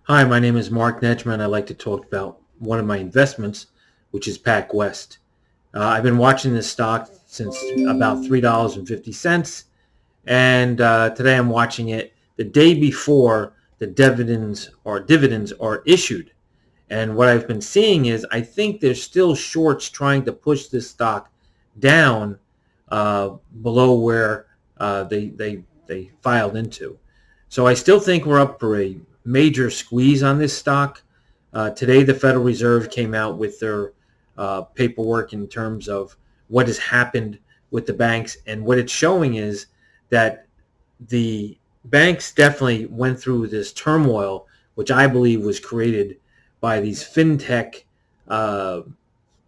Hi, my name is Mark Netchman. I'd like to talk about one of my investments, which is PACWEST. I've been watching this stock since about $3.50, and today I'm watching it the day before the dividends are issued. And what I've been seeing is I think there's still shorts trying to push this stock down below where they filed into. So I still think we're up for a major squeeze on this stock. Today, the Federal Reserve came out with their paperwork in terms of what has happened with the banks, and what it's showing is that the banks definitely went through this turmoil, which I believe was created by these fintech uh,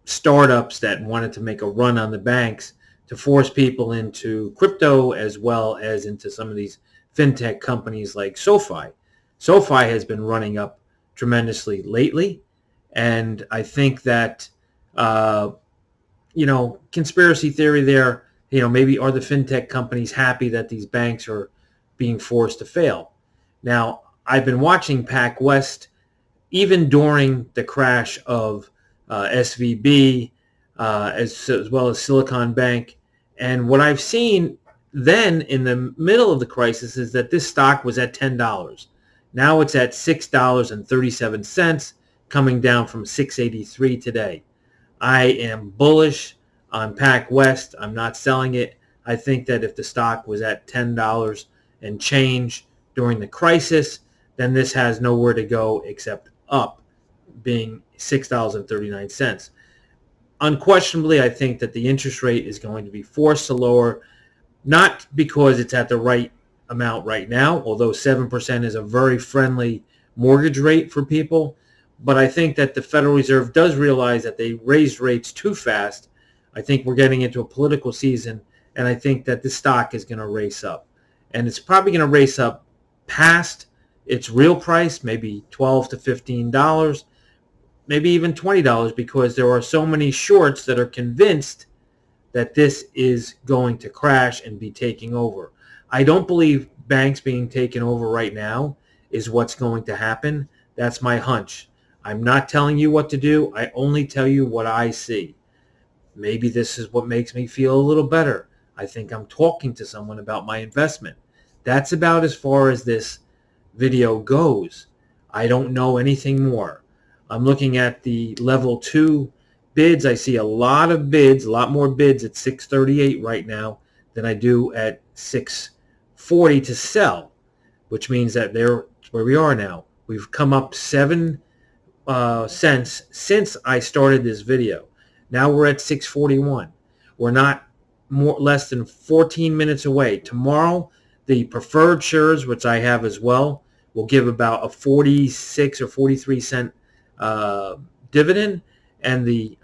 startups that wanted to make a run on the banks to force people into crypto as well as into some of these fintech companies like SoFi. SoFi has been running up tremendously lately, and I think that uh, conspiracy theory there. Maybe are the fintech companies happy that these banks are being forced to fail? Now, I've been watching PacWest even during the crash of SVB, as well as Silicon Bank. And what I've seen then in the middle of the crisis is that this stock was at $10. Now it's at $6.37, coming down from $6.83 today. I am bullish on PacWest. I'm not selling it. I think that if the stock was at $10 and change during the crisis, then this has nowhere to go except up, being $6.39. Unquestionably, I think that the interest rate is going to be forced to lower, not because it's at the right amount right now, although 7% is a very friendly mortgage rate for people. But I think that the Federal Reserve does realize that they raised rates too fast. I think we're getting into a political season, and I think that the stock is going to race up. And it's probably going to race up past its real price, maybe $12 to $15, maybe even $20, because there are so many shorts that are convinced that this is going to crash and be taking over. I don't believe banks being taken over right now is what's going to happen. That's my hunch. I'm not telling you what to do. I only tell you what I see. Maybe this is what makes me feel a little better. I think I'm talking to someone about my investment. That's about as far as this video goes. I don't know anything more. I'm looking at the level 2 bids. I see a lot of bids, a lot more bids at 638 right now than I do at 640 to sell, which means that they're where we are now. We've come up 7 cents since I started this video. Now we're at 641. We're not less than 14 minutes away. Tomorrow, the preferred shares, which I have as well, will give about a 46 or 43 cent dividend, and the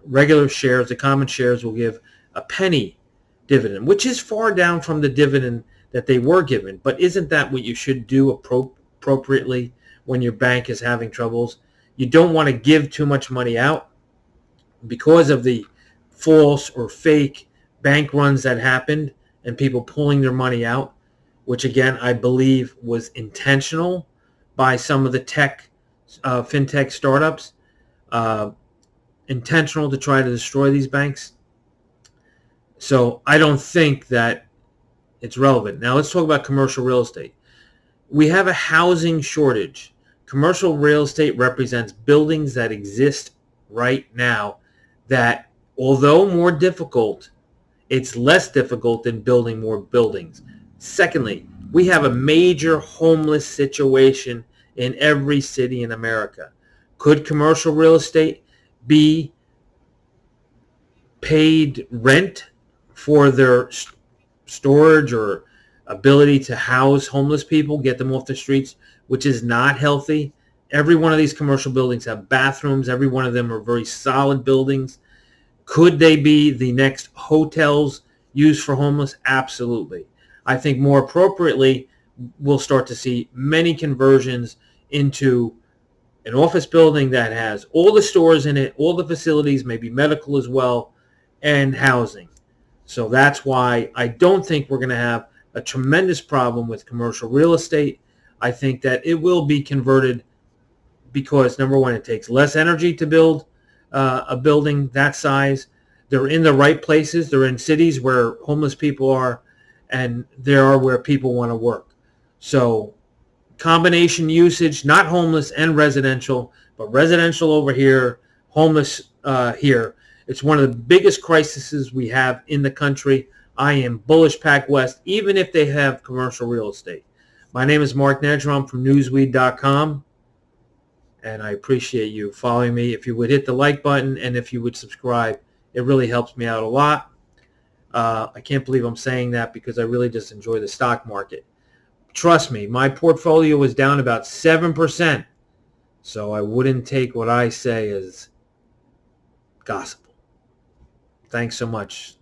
regular shares, the common shares, will give a penny dividend, which is far down from the dividend that they were given. But isn't that what you should do appropriately when your bank is having troubles? You don't want to give too much money out because of the false or fake bank runs that happened and people pulling their money out, which again I believe was intentional by some of the fintech startups, intentional to try to destroy these banks. So I don't think that it's relevant. Now let's talk about commercial real estate. We have a housing shortage. Commercial real estate represents buildings that exist right now that, although more difficult, it's less difficult than building more buildings. Secondly, we have a major homeless situation in every city in America. Could commercial real estate be paid rent for their storage or ability to house homeless people, get them off the streets, which is not healthy? Every one of these commercial buildings have bathrooms. Every one of them are very solid buildings. Could they be the next hotels used for homeless? Absolutely. I think more appropriately, we'll start to see many conversions into an office building that has all the stores in it, all the facilities, maybe medical as well, and housing. So that's why I don't think we're going to have a tremendous problem with commercial real estate. I think that it will be converted because, number one, it takes less energy to build a building that size. They're in the right places. They're in cities where homeless people are, and they are where people want to work. So combination usage, not homeless and residential, but residential over here, homeless here. It's one of the biggest crises we have in the country. I am bullish PACWEST, even if they have commercial real estate. My name is Mark Nedrum from newsweed.com, and I appreciate you following me. If you would hit the like button and if you would subscribe, it really helps me out a lot. I can't believe I'm saying that because I really just enjoy the stock market. Trust me, my portfolio was down about 7%, so I wouldn't take what I say as gospel. Thanks so much.